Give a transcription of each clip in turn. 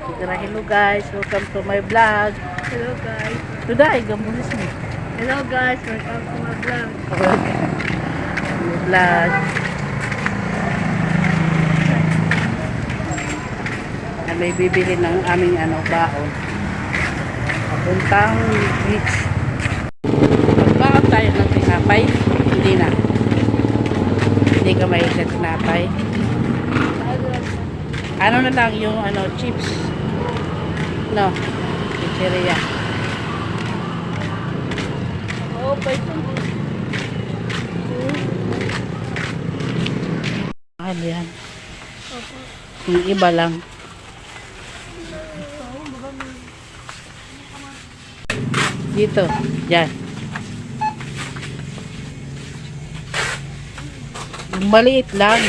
Hello guys, welcome to my vlog. Hello guys. Today, gamulis mo. Hello guys, welcome to my vlog. Vlog. May bibili ng aming baon. Papuntang beach. Magbaon tayo ng tinapay. Hindi na. Hindi ka may tinapay. Ano na lang yung chips. No. Pizzeria. Oh, python. Mahal yan. Yung iba lang. Dito. Diyan. Yung maliit lang.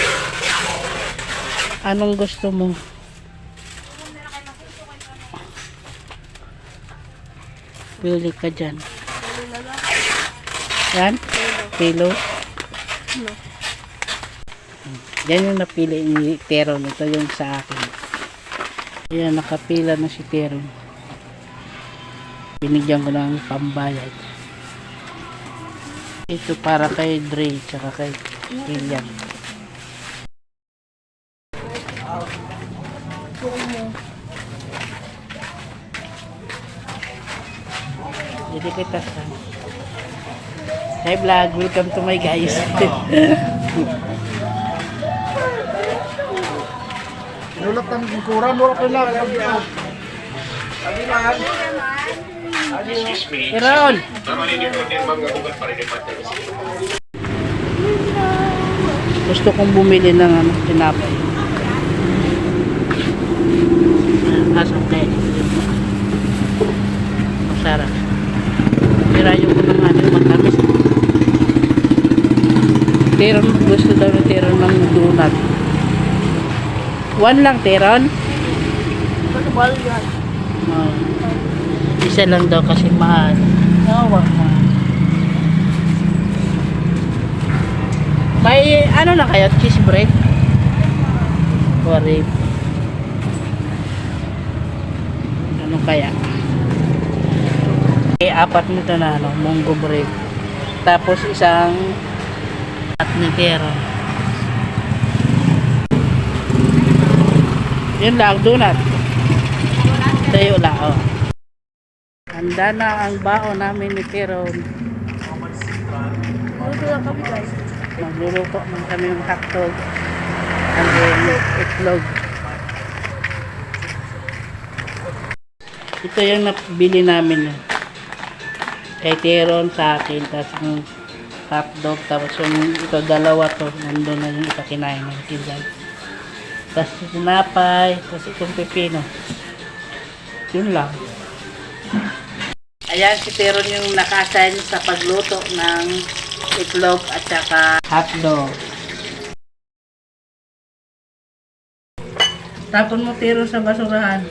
Anong gusto mo? Pili ka dyan. Yan? Kilo? No. Yan yung napili ni Teron. Ito yung sa akin. Yan, nakapila na si Teron. Binigyan ko ng pambayad. Ito para kay Dre, tsaka kay Kilian. Jadi kita sa Hi vlog, welcome to my guys. Nulap ng kurang, nulap nila. Teron! Gusto kong bumili ng tinapay. Asap na yun. Masarap. Tirayo ko ng matamis. Teron, gusto daw na Teron ng donut. One lang, Teron? Pagkabal yan. Oh. Isa lang daw kasi mahal. Wag mo. May na kayo? Cheese bread? Worry. Ano kaya? Apat nito na munggo bread. Tapos isang at ni Teron. Yun lang, donut. Tayo lang, oh. Handa na ang baon namin ni Teron. Dito lang kami guys. Magluluto man kami ng hotdog. And then, itlog. Ito yung nabili namin. Kay Teron sa akin. Tapos yung hotdog. Tapos yung ito dalawa to. Nandun na yung isa kinain ng Kilian. Tapos tinapay. Tapos itong pepino. Yun lang. Ayan si Teron yung naka-assign sa pagluto ng itlog at saka hotdog. Tapon mo Teron sa basurahan.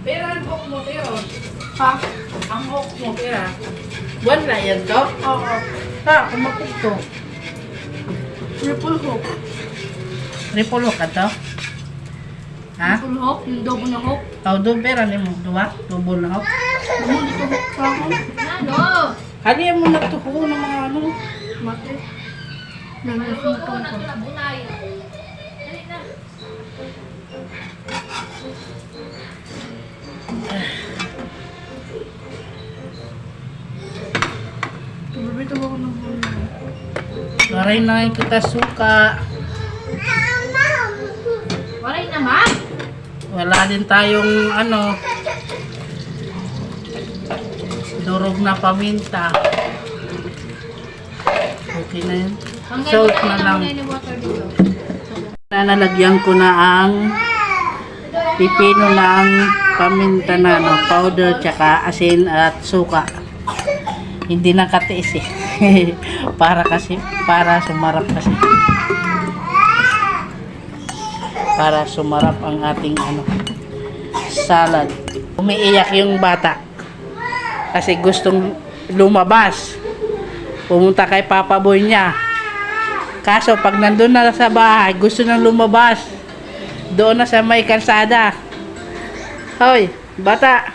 Pero ang hook mo, Teron? Ha? Ang hook mo, Tera? Buwan na yan to? Oo. Kumakit to. Triple hook. Triple hook ka to? Ha? Triple hook. Yung double na hook. Doon pera ni mo, duwa? Double na hook? Naman dito hook sa akin. Ano? Hali mo nagtuko ng mga Mate. Nanas mo ito. Aray na kita suka. Wala naman. Wala din tayong durog na paminta. Okay na yun. Salt na lang. Nalagyan ko na ang pipino ng paminta na powder, tsaka asin at suka. Hindi na katiis eh. para sumarap kasi. Para sumarap ang ating salad. Umiiyak yung bata kasi gustong lumabas. Pumunta kay Papa Boy niya. Kaso pag nandun na sa bahay, gusto nang lumabas. Doon na sa may kalsada. Hoy, bata.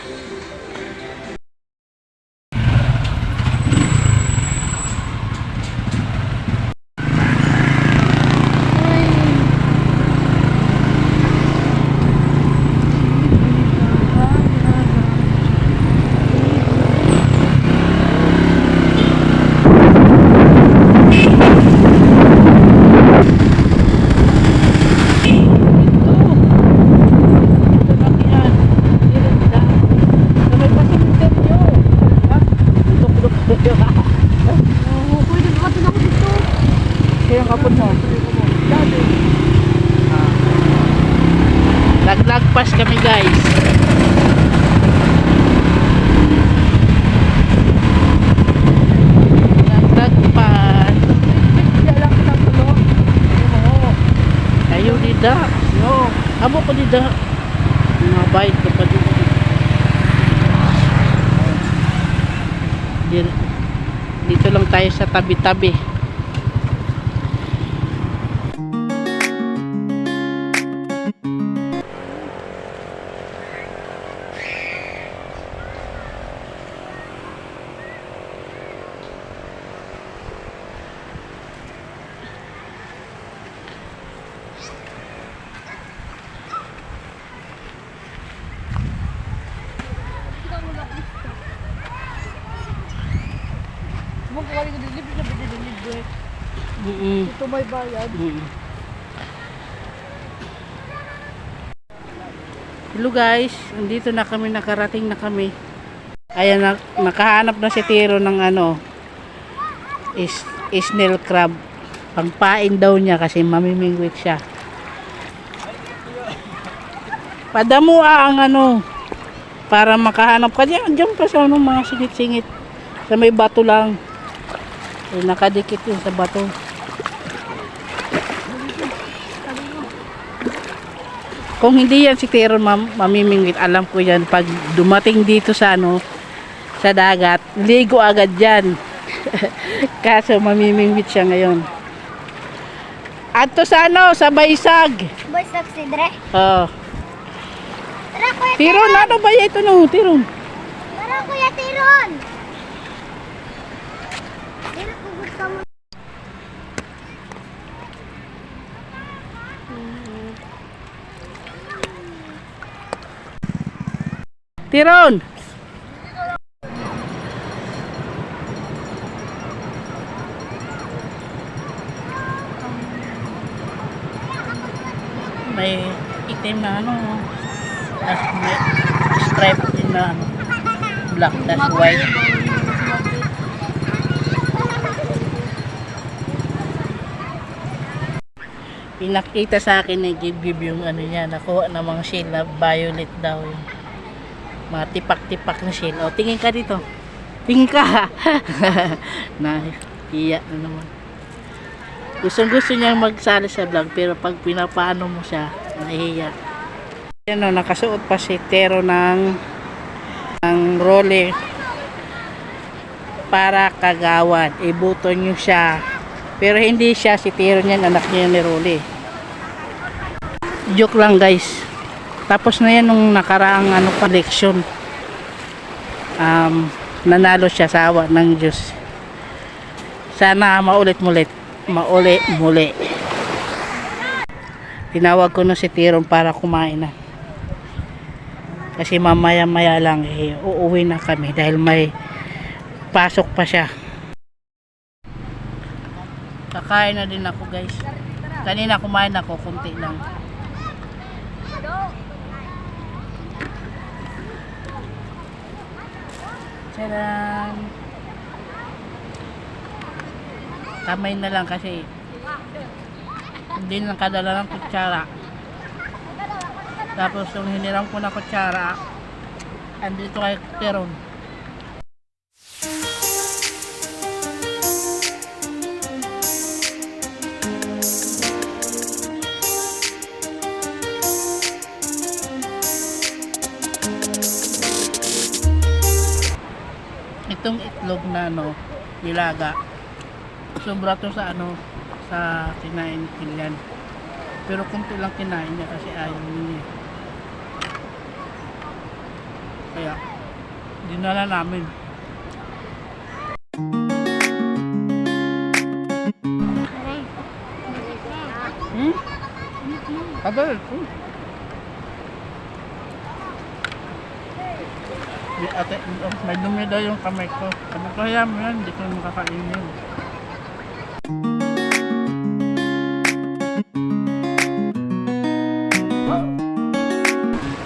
Naglagpas kami guys. Naglagpas. Ayaw dida. Amo ko dida. Mabait ka pa dito. Dito lang tayo sa tabi-tabi. Ito may bayad. Hello guys, andito na kami, nakarating na kami. Ayan, nakahanap na si Tiro ng snail crab. Pangpain daw niya kasi mamimingwit siya. Padamo ang para makahanap ka diyan pa sa mga singit-singit. Sa may bato lang. Nakadikit yun sa bato. Kung hindi yan si Tiro mamimingwit, alam ko yan pag dumating dito sa sa dagat, ligo agad yan. Kaso mamimingwit siya ngayon. At to sa sa Baysag. Baysag si Dre. Oh. Tara kuya Tiron, ano ba ito Tiron? Tara kuya Tiron. Tira ko gusto mo. Tiron! May itim na tapos may stripe din na black, that's white. Pinakita sa akin na give yung niya, nakuha ng mga shell na violet daw yung mga tipak-tipak na shell. O, tingin ka dito. Tingin ka. Iya na naman. Gusto niya magsali sa vlog pero pag pinapaano mo siya, nahihiya. Yan nakasuot pa si Tero ng roller para kagawan. Ibuto niyo siya. Pero hindi siya si Tero niyan, anak niya ni Rolly. Joke lang guys. Tapos na yan nung nakaraang collection. Nanalo siya sa awa ng Diyos. Sana maulit-muli. Tinawag ko na si Tiron para kumain na. Kasi mamaya-maya lang uuwi na kami dahil may pasok pa siya. Kakain na din ako guys. Kanina kumain ako, kunti lang. Tcharam! Kamay na lang kasi hindi lang kadala ng kutsara. Tapos yung hiniram ko na kutsara, andito kay Teron. Itong itlog na nilaga, sobra to sa sa kinain ni Kilian. Pero kunti lang kinain niya kasi ayaw niya. Kaya dinala namin. Kadal. Ate, may dumi daw yung kamay ko. Sabi ko, hayaan mo yan, hindi ko makakainin.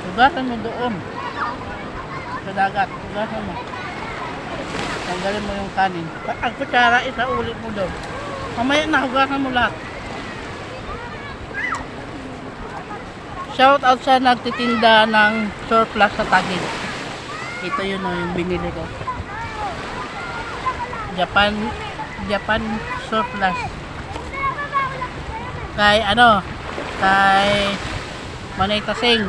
Hugasan mo doon. Sa dagat, hugasan mo. Tanggalin mo yung kanin. Ang kutsara, isa ulit mo doon. Mamaya na, hugasan mo lahat. Shout out sa nagtitinda ng surplus sa Taguig. Ito yun yung binili ko. Japan surplus. Kay Manay Tasing.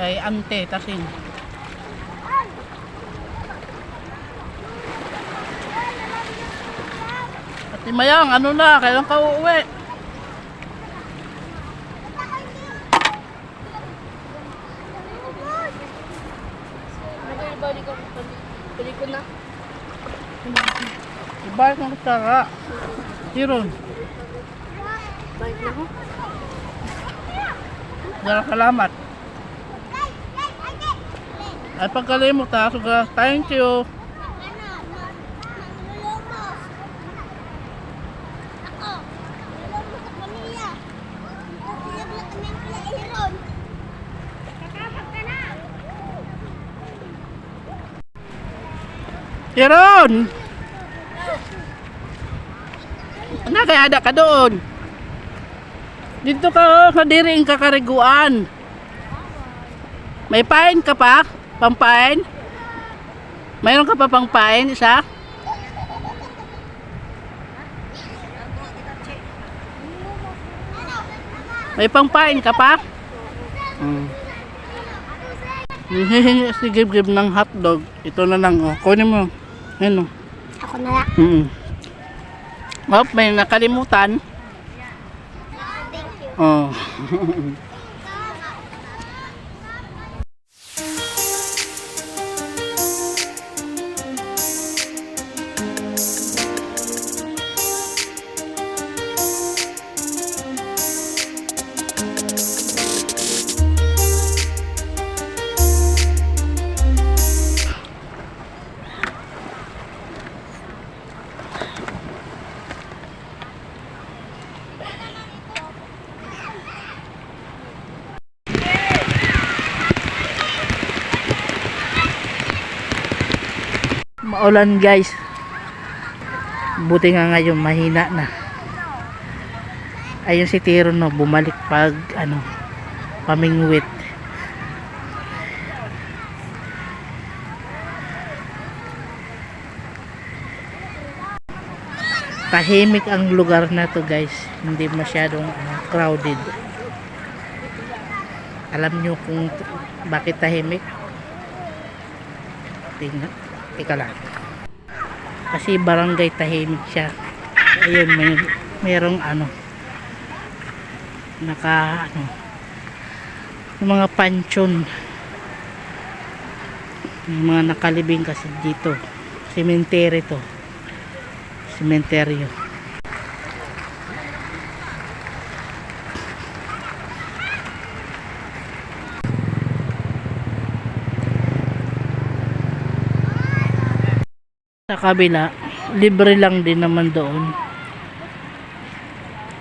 Kay Ante Tasing. Ate Mayang, kailan ka uuwi? Balik ko na. Ibalik ng kutsara. Tiron. Balik na ako. Salamat. Ay pagkalimot ha. Suga, thank you. Tiron! Kaya ada ka doon. Dito ka sa diring kakariguan. May pain ka pa? Pampain? Mayroon ka pa pang pain isa? May pangpain ka pa? Hihingi si Gib-Gib ng hotdog. Ito na lang, kunin mo. Ayan, Ako na lang. May nakalimutan. Thank you. Oh. Maulan guys. Buti nga ngayon mahina na. Ayun si Tiro bumalik pag pamingwit. Tahimik ang lugar na to guys. Hindi masyadong crowded. Alam nyo kung bakit tahimik? Tingnan. Teka lang. Kasi barangay tahimik siya. Ayun, merong yung mga pansyon. Yung mga nakalibing kasi dito. Cemetery to. Cementerio. Sa kabila, libre lang din naman doon.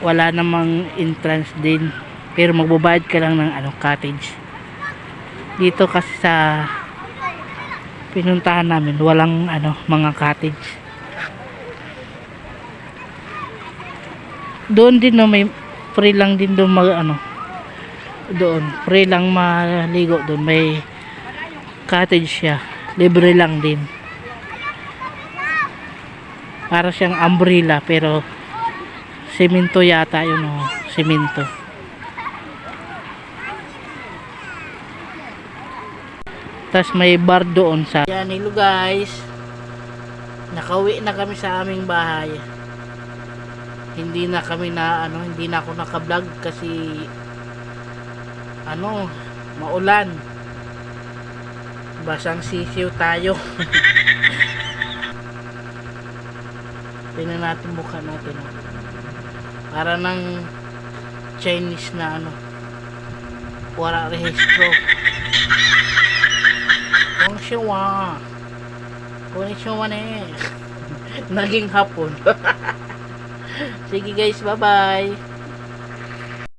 Wala namang entrance din. Pero magbabayad ka lang ng cottage. Dito kasi sa pinuntahan namin, walang mga cottage. Doon din no, may free lang din doon doon free lang maligo doon, may cottage siya, libre lang din. Para siyang umbrella pero semento yata yun, semento. Tas may bar doon sa yan. Hello guys, nakauwi na kami sa aming bahay. Hindi na kami hindi na ako naka-vlog kasi maulan, basang sisiw tayo. Tingnan natin mukha natin, para ng Chinese na wala rehistro. Konnichiwa ne. Naging hapon. Sige guys, bye bye.